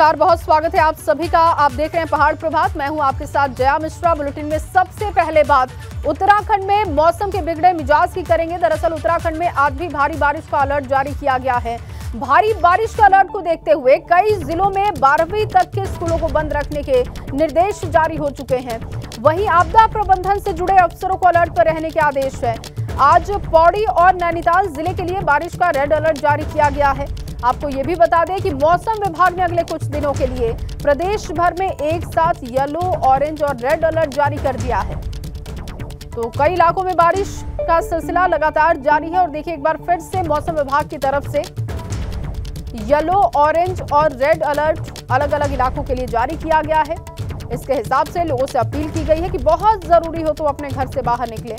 नमस्कार, बहुत स्वागत है आप सभी का। आप देख रहे हैं पहाड़ प्रभात। मैं हूं आपके साथ जया मिश्रा। बुलेटिन में सबसे पहले बात उत्तराखंड में मौसम के बिगड़े मिजाज की करेंगे। दरअसल उत्तराखंड में आज भी भारी बारिश का अलर्ट जारी किया गया है। भारी बारिश के अलर्ट को देखते हुए कई जिलों में 12वीं तक के स्कूलों को बंद रखने के निर्देश जारी हो चुके हैं। वहीं आपदा प्रबंधन से जुड़े अफसरों को अलर्ट पर रहने के आदेश है। आज पौड़ी और नैनीताल जिले के लिए बारिश का रेड अलर्ट जारी किया गया है। आपको ये भी बता दें कि मौसम विभाग ने अगले कुछ दिनों के लिए प्रदेश भर में एक साथ येलो, ऑरेंज और रेड अलर्ट जारी कर दिया है। तो कई इलाकों में बारिश का सिलसिला लगातार जारी है। और देखिए एक बार फिर से मौसम विभाग की तरफ से येलो, ऑरेंज और रेड अलर्ट अलग अलग इलाकों के लिए जारी किया गया है। इसके हिसाब से लोगों से अपील की गई है कि बहुत जरूरी हो तो अपने घर से बाहर निकलें।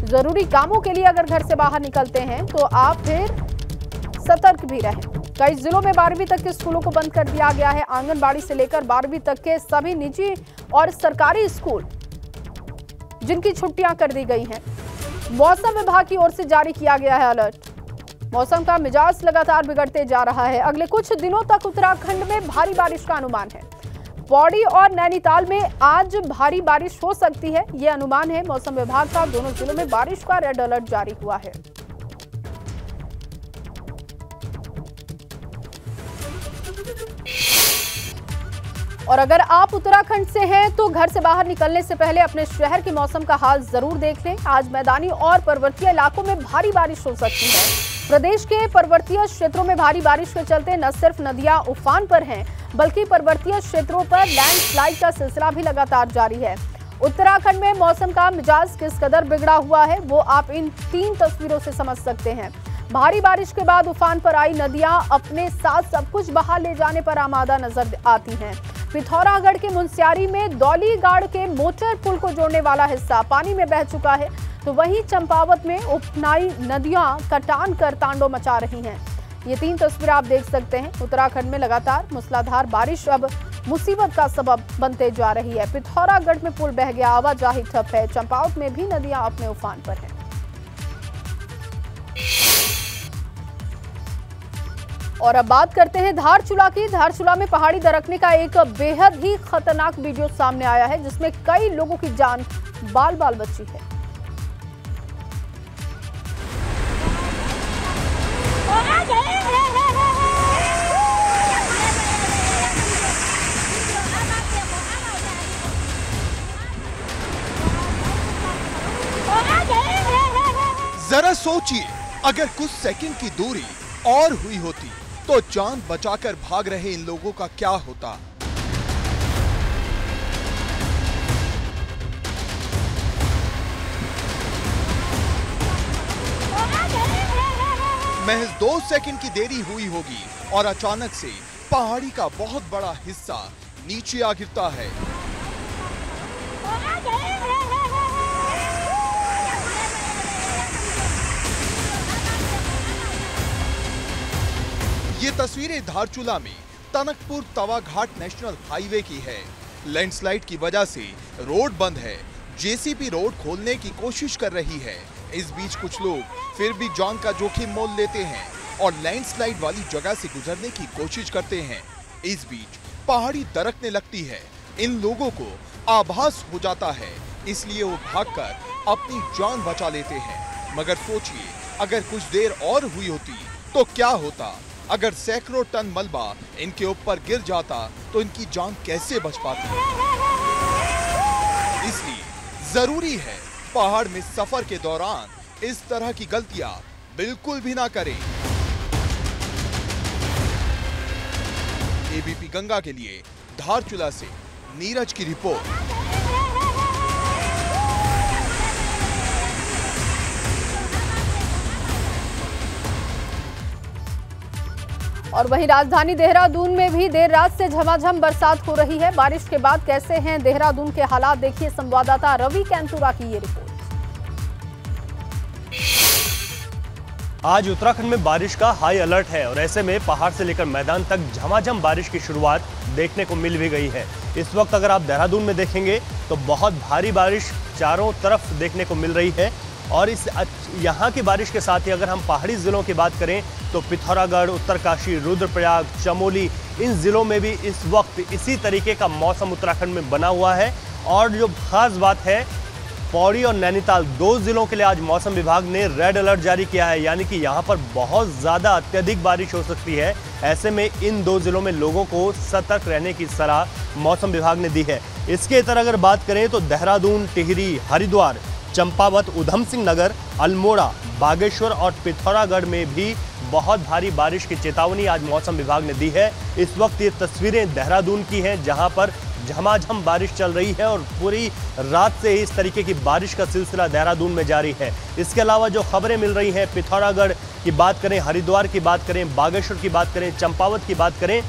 जरूरी कामों के लिए अगर घर से बाहर निकलते हैं तो आप फिर सतर्क भी रहें। कई जिलों में 12वीं तक के स्कूलों को बंद कर दिया गया है। आंगनबाड़ी से लेकर 12वीं तक के सभी निजी और सरकारी स्कूल जिनकी छुट्टियां कर दी गई हैं। मौसम विभाग की ओर से जारी किया गया है अलर्ट। मौसम का मिजाज लगातार बिगड़ते जा रहा है। अगले कुछ दिनों तक उत्तराखंड में भारी बारिश का अनुमान है। पौड़ी और नैनीताल में आज भारी बारिश हो सकती है, यह अनुमान है मौसम विभाग का। दोनों जिलों में बारिश का रेड अलर्ट जारी हुआ है। और अगर आप उत्तराखंड से हैं तो घर से बाहर निकलने से पहले अपने शहर के मौसम का हाल जरूर देख लें। आज मैदानी और पर्वतीय इलाकों में भारी बारिश हो सकती है। प्रदेश के पर्वतीय क्षेत्रों में भारी बारिश के चलते न सिर्फ नदियां उफान पर हैं, बल्कि पर्वतीय क्षेत्रों पर लैंडस्लाइड का सिलसिला भी लगातार जारी है। उत्तराखंड में मौसम का मिजाज किस कदर बिगड़ा हुआ है वो आप इन 3 तस्वीरों से समझ सकते हैं। भारी बारिश के बाद उफान पर आई नदियां अपने साथ सब कुछ बहा ले जाने पर आमादा नजर आती हैं। पिथौरागढ़ के मुनस्यारी में दौलीगाड़ के मोटर पुल को जोड़ने वाला हिस्सा पानी में बह चुका है, तो वहीं चंपावत में उपनाई नदियां कटान कर तांडव मचा रही हैं। ये 3 तस्वीरें आप देख सकते हैं। उत्तराखंड में लगातार मूसलाधार बारिश अब मुसीबत का सबब बनते जा रही है। पिथौरागढ़ में पुल बह गया, आवाजाही ठप है। चंपावत में भी नदियां अपने उफान पर हैं। और अब बात करते हैं धारचूला की। धारचूला में पहाड़ी दरकने का एक बेहद ही खतरनाक वीडियो सामने आया है, जिसमें कई लोगों की जान बाल बाल बची है। जरा सोचिए, अगर कुछ सेकंड की दूरी और हुई होती तो जान बचाकर भाग रहे इन लोगों का क्या होता। महज 2 सेकंड की देरी हुई होगी और अचानक से पहाड़ी का बहुत बड़ा हिस्सा नीचे आ गिरता है। ये तस्वीरें धारचूला में टनकपुर तवा घाट नेशनल हाईवे की है। लैंडस्लाइड की वजह से रोड बंद है। जेसीबी रोड खोलने की कोशिश कर रही है। इस बीच कुछ लोग फिर भी जान का जोखिम मोल लेते हैं और लैंडस्लाइड वाली जगह से गुजरने की कोशिश करते हैं। इस बीच पहाड़ी दरकने लगती है। इन लोगों को आभास हो जाता है, इसलिए वो भागकर अपनी जान बचा लेते हैं। मगर सोचिए, अगर कुछ देर और हुई होती तो क्या होता। अगर सैकड़ों टन मलबा इनके ऊपर गिर जाता तो इनकी जान कैसे बच पाती। इसलिए जरूरी है पहाड़ में सफर के दौरान इस तरह की गलतियां बिल्कुल भी ना करें। एबीपी गंगा के लिए धारचूला से नीरज की रिपोर्ट। और वहीं राजधानी देहरादून में भी देर रात से झमाझम बरसात हो रही है। बारिश के बाद कैसे हैं देहरादून के हालात, देखिए संवाददाता रवि कैंतुरा की ये रिपोर्ट। आज उत्तराखंड में बारिश का हाई अलर्ट है और ऐसे में पहाड़ से लेकर मैदान तक झमाझम बारिश की शुरुआत देखने को मिल भी गई है। इस वक्त अगर आप देहरादून में देखेंगे तो बहुत भारी बारिश चारों तरफ देखने को मिल रही है। और इस यहाँ की बारिश के साथ ही अगर हम पहाड़ी जिलों की बात करें तो पिथौरागढ़, उत्तरकाशी, रुद्रप्रयाग, चमोली, इन जिलों में भी इस वक्त इसी तरीके का मौसम उत्तराखंड में बना हुआ है। और जो खास बात है, पौड़ी और नैनीताल 2 जिलों के लिए आज मौसम विभाग ने रेड अलर्ट जारी किया है, यानी कि यहाँ पर बहुत ज़्यादा अत्यधिक बारिश हो सकती है। ऐसे में इन 2 जिलों में लोगों को सतर्क रहने की सलाह मौसम विभाग ने दी है। इसके तरह अगर बात करें तो देहरादून, टिहरी, हरिद्वार, चंपावत, उधम सिंह नगर, अल्मोड़ा, बागेश्वर और पिथौरागढ़ में भी बहुत भारी बारिश की चेतावनी आज मौसम विभाग ने दी है। इस वक्त ये तस्वीरें देहरादून की हैं, जहां पर झमाझम बारिश चल रही है और पूरी रात से इस तरीके की बारिश का सिलसिला देहरादून में जारी है। इसके अलावा जो खबरें मिल रही हैं, पिथौरागढ़ की बात करें, हरिद्वार की बात करें, बागेश्वर की बात करें, चंपावत की बात करें,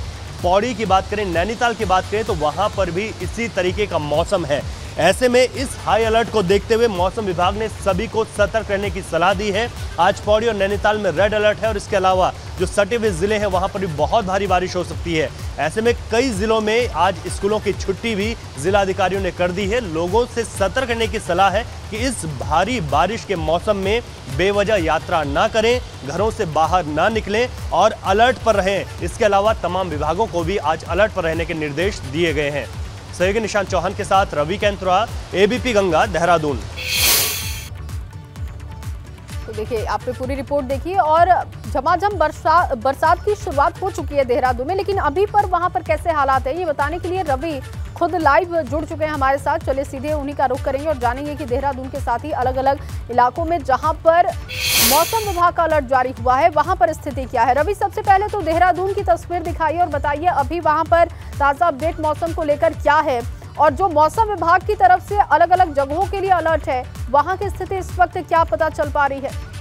पौड़ी की बात करें, नैनीताल की बात करें, तो वहां पर भी इसी तरीके का मौसम है। ऐसे में इस हाई अलर्ट को देखते हुए मौसम विभाग ने सभी को सतर्क रहने की सलाह दी है। आज पौड़ी और नैनीताल में रेड अलर्ट है और इसके अलावा जो सटे हुए जिले हैं वहां पर भी बहुत भारी बारिश हो सकती है। ऐसे में कई जिलों में आज स्कूलों की छुट्टी भी जिला अधिकारियों ने कर दी है। लोगों से सतर्क रहने की सलाह है कि इस भारी बारिश के मौसम में बेवजह यात्रा ना करें, घरों से बाहर ना निकलें और अलर्ट पर रहें। इसके अलावा तमाम विभागों को भी आज अलर्ट पर रहने के निर्देश दिए गए हैं। सहयोगी निशांत चौहान के साथ रवि कैंत्रा, एबीपी गंगा, देहरादून। तो देखिए, आपने पूरी रिपोर्ट देखी और झमाझम बरसात की शुरुआत हो चुकी है देहरादून में, लेकिन अभी पर वहां पर कैसे हालात है ये बताने के लिए रवि खुद लाइव जुड़ चुके हैं हमारे साथ। चलिए सीधे उन्हीं का रुख करेंगे और जानेंगे कि देहरादून के साथ ही अलग अलग इलाकों में जहां पर मौसम विभाग का अलर्ट जारी हुआ है वहां पर स्थिति क्या है। रवि, सबसे पहले तो देहरादून की तस्वीर दिखाइए और बताइए अभी वहां पर ताजा अपडेट मौसम को लेकर क्या है, और जो मौसम विभाग की तरफ से अलग अलग जगहों के लिए अलर्ट है वहां की स्थिति इस वक्त क्या पता चल पा रही है।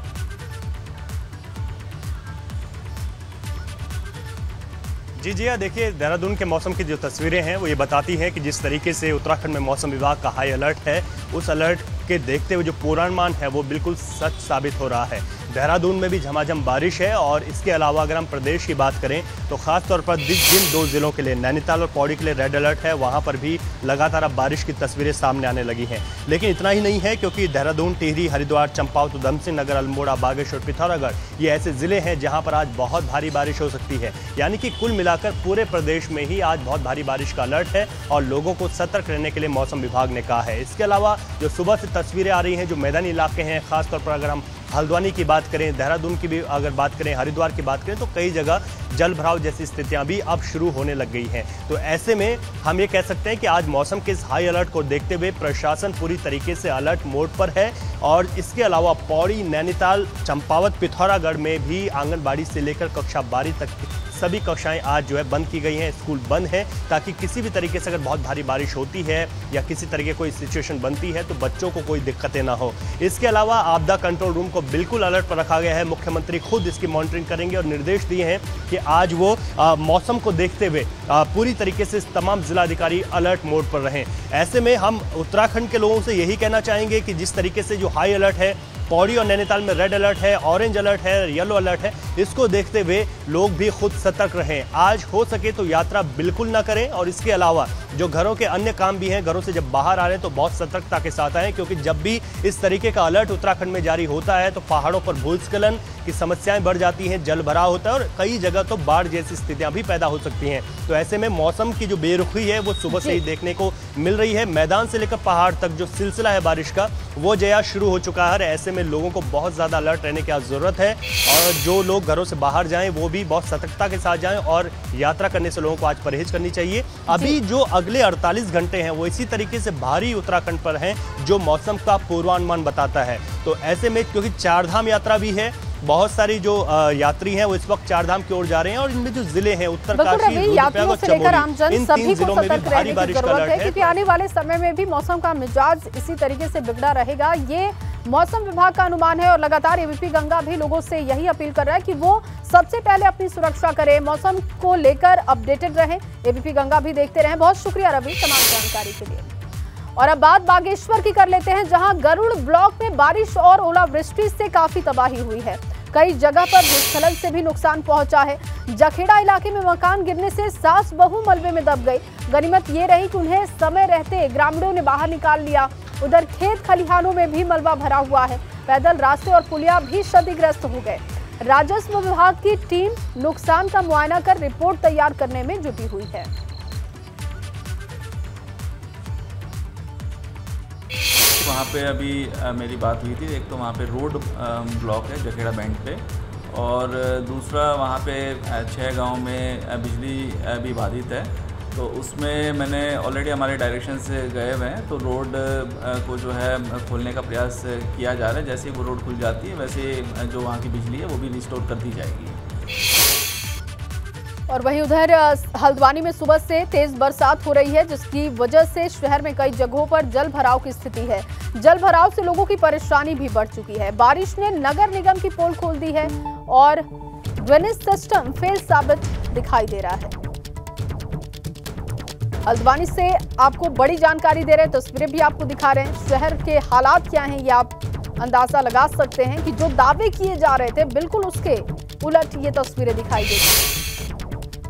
जी हाँ, देखिए, देहरादून के मौसम की जो तस्वीरें हैं वो ये बताती हैं कि जिस तरीके से उत्तराखंड में मौसम विभाग का हाई अलर्ट है, उस अलर्ट के देखते हुए जो पूर्वानुमान है वो बिल्कुल सच साबित हो रहा है। देहरादून में भी झमाझम बारिश है और इसके अलावा अगर हम प्रदेश की बात करें तो खास तौर पर जिन 2 जिलों के लिए, नैनीताल और पौड़ी के लिए रेड अलर्ट है, वहां पर भी लगातार अब बारिश की तस्वीरें सामने आने लगी हैं। लेकिन इतना ही नहीं है, क्योंकि देहरादून, टिहरी, हरिद्वार, चंपावत, उधम सिंह नगर, अल्मोड़ा, बागेश्वर, पिथौरागढ़ ये ऐसे जिले हैं जहां पर आज बहुत भारी बारिश हो सकती है। यानी कि कुल मिलाकर पूरे प्रदेश में ही आज बहुत भारी बारिश का अलर्ट है और लोगों को सतर्क रहने के लिए मौसम विभाग ने कहा है। इसके अलावा जो सुबह से तस्वीरें आ रही हैं, जो मैदानी इलाके हैं, खासतौर पर अगर हम हल्द्वानी की बात करें, देहरादून की भी अगर बात करें, हरिद्वार की बात करें, तो कई जगह जल भराव जैसी स्थितियां भी अब शुरू होने लग गई हैं। तो ऐसे में हम ये कह सकते हैं कि आज मौसम के इस हाई अलर्ट को देखते हुए प्रशासन पूरी तरीके से अलर्ट मोड पर है। और इसके अलावा पौड़ी, नैनीताल, चंपावत, पिथौरागढ़ में भी आंगनबाड़ी से लेकर कक्षा 12 तक सभी कक्षाएं आज जो है बंद की गई हैं, स्कूल बंद हैं, ताकि किसी भी तरीके से अगर बहुत भारी बारिश होती है या किसी तरीके कोई सिचुएशन बनती है तो बच्चों को कोई दिक्कतें ना हो। इसके अलावा आपदा कंट्रोल रूम को बिल्कुल अलर्ट पर रखा गया है। मुख्यमंत्री खुद इसकी मॉनिटरिंग करेंगे और निर्देश दिए हैं कि आज वो मौसम को देखते हुए पूरी तरीके से तमाम जिलाधिकारी अलर्ट मोड पर रहें। ऐसे में हम उत्तराखंड के लोगों से यही कहना चाहेंगे कि जिस तरीके से जो हाई अलर्ट है, पौड़ी और नैनीताल में रेड अलर्ट है, ऑरेंज अलर्ट है, येलो अलर्ट है, इसको देखते हुए लोग भी खुद सतर्क रहें। आज हो सके तो यात्रा बिल्कुल ना करें और इसके अलावा जो घरों के अन्य काम भी हैं, घरों से जब बाहर आ रहे हैं तो बहुत सतर्कता के साथ आएं, क्योंकि जब भी इस तरीके का अलर्ट उत्तराखंड में जारी होता है तो पहाड़ों पर भूस्खलन की समस्याएं बढ़ जाती हैं, जल भराव होता है और कई जगह तो बाढ़ जैसी स्थितियां भी पैदा हो सकती हैं। तो ऐसे में मौसम की जो बेरुखी है वो सुबह से ही देखने को मिल रही है। मैदान से लेकर पहाड़ तक जो सिलसिला है बारिश का वो जया शुरू हो चुका है। ऐसे में लोगों को बहुत ज़्यादा अलर्ट रहने की ज़रूरत है और जो लोग घरों से बाहर जाएं वो भी बहुत सतर्कता के साथ जाएं और यात्रा करने से लोगों को आज परहेज करनी चाहिए। अभी जो अगले 48 घंटे हैं वो इसी तरीके से भारी उत्तराखंड पर हैं जो मौसम का पूर्वानुमान बताता है। तो ऐसे में क्योंकि 4 धाम यात्रा भी है, बहुत सारी जो यात्री हैं वो इस वक्त 4 धाम की ओर जा रहे हैं और इनमें जो जिले हैं उत्तरकाशी, यात्रियों से लेकर आमजन सभी को सतर्क रहने की जरूरत है, क्योंकि आने वाले समय में भी मौसम का मिजाज इसी तरीके से बिगड़ा रहेगा। ये मौसम विभाग का अनुमान है और लगातार एबीपी गंगा भी लोगों से यही अपील कर रहा है कि वो सबसे पहले अपनी सुरक्षा करें, मौसम को लेकर अपडेटेड रहें। एबीपी गंगा भी देखते रहें। बहुत शुक्रिया रवि तमाम जानकारी के लिए। और अब बात बागेश्वर की कर लेते हैं, जहां गरुड़ ब्लॉक में बारिश और ओलावृष्टि से काफी तबाही हुई है। कई जगह पर भूस्खलन से भी नुकसान पहुंचा है। जखेड़ा इलाके में मकान गिरने से सास बहू मलबे में दब गई। गनीमत ये रही कि उन्हें समय रहते ग्रामीणों ने बाहर निकाल लिया। उधर खेत खलिहानों में भी मलबा भरा हुआ है। पैदल रास्ते और पुलिया भी क्षतिग्रस्त हो गए। राजस्व विभाग की टीम नुकसान का मुआयना कर रिपोर्ट तैयार करने में जुटी हुई है। वहाँ पे अभी मेरी बात हुई थी। एक तो वहाँ पे रोड ब्लॉक है जखेड़ा बैंड पे, और दूसरा वहाँ पे 6 गांव में बिजली भी बाधित है। तो उसमें मैंने ऑलरेडी हमारे डायरेक्शन से गए हुए हैं, तो रोड को जो है खोलने का प्रयास किया जा रहा है। जैसे ही वो रोड खुल जाती है वैसे जो वहाँ की बिजली है वो भी रिस्टोर कर दी जाएगी। और वहीं उधर हल्द्वानी में सुबह से तेज बरसात हो रही है, जिसकी वजह से शहर में कई जगहों पर जल भराव की स्थिति है। जल भराव से लोगों की परेशानी भी बढ़ चुकी है। बारिश ने नगर निगम की पोल खोल दी है और ड्रेनेज सिस्टम फेल साबित दिखाई दे रहा है। हल्द्वानी से आपको बड़ी जानकारी दे रहे हैं, तस्वीरें भी आपको दिखा रहे हैं। शहर के हालात क्या हैं ये आप अंदाजा लगा सकते हैं कि जो दावे किए जा रहे थे बिल्कुल उसके उलट ये तस्वीरें दिखाई दे रही हैं।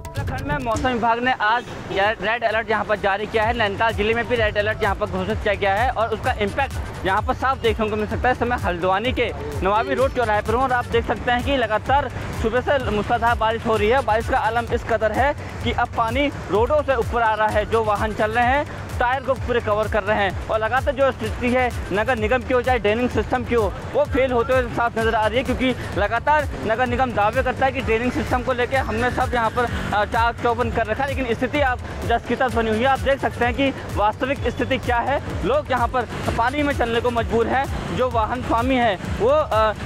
उत्तराखंड में मौसम विभाग ने आज रेड अलर्ट यहाँ पर जारी किया है। नैनीताल जिले में भी रेड अलर्ट यहाँ पर घोषित किया गया है और उसका इम्पैक्ट यहाँ पर साफ देखने को मिल सकता है। इस समय हल्द्वानी के नवाबी रोड चौराहे पर हूँ और आप देख सकते हैं कि लगातार सुबह से मूसलाधार बारिश हो रही है। बारिश का आलम इस कदर है कि अब पानी रोडों से ऊपर आ रहा है। जो वाहन चल रहे हैं टायर को पूरे कवर कर रहे हैं और लगातार जो स्थिति है नगर निगम की हो चाहे ड्रेनिंग सिस्टम की हो वो फेल होते हुए साफ नजर आ रही है, क्योंकि लगातार नगर निगम दावे करता है कि ड्रेनिंग सिस्टम को लेकर हमने सब यहाँ पर चाक चौबंद कर रखा है, लेकिन स्थिति आप जस की तस बनी हुई है। आप देख सकते हैं कि वास्तविक स्थिति क्या है। लोग यहाँ पर पानी में चलने को मजबूर हैं। जो वाहन स्वामी हैं वो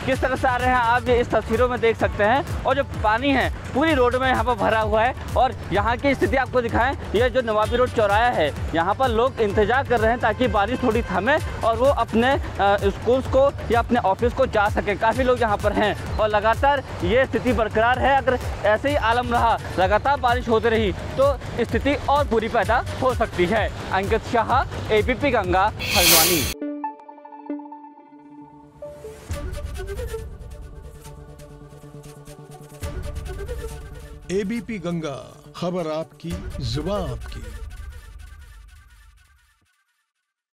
किस तरह से आ रहे हैं आप ये इस तस्वीरों में देख सकते हैं। और जो पानी है पूरी रोड में यहाँ पर भरा हुआ है और यहाँ की स्थिति आपको दिखाएं। ये जो नवाबी रोड चौराहा है यहाँ पर लोग इंतजार कर रहे हैं ताकि बारिश थोड़ी थमे और वो अपने स्कूल्स को या अपने ऑफिस को जा सके। काफ़ी लोग यहाँ पर हैं और लगातार ये स्थिति बरकरार है। अगर ऐसे ही आलम रहा, लगातार बारिश होती रही तो स्थिति और बुरी पैदा हो सकती है। अंकित शाह, एबीपी गंगा, हल्द्वानी। एबीपी गंगा, खबर आपकी, जुबान आपकी।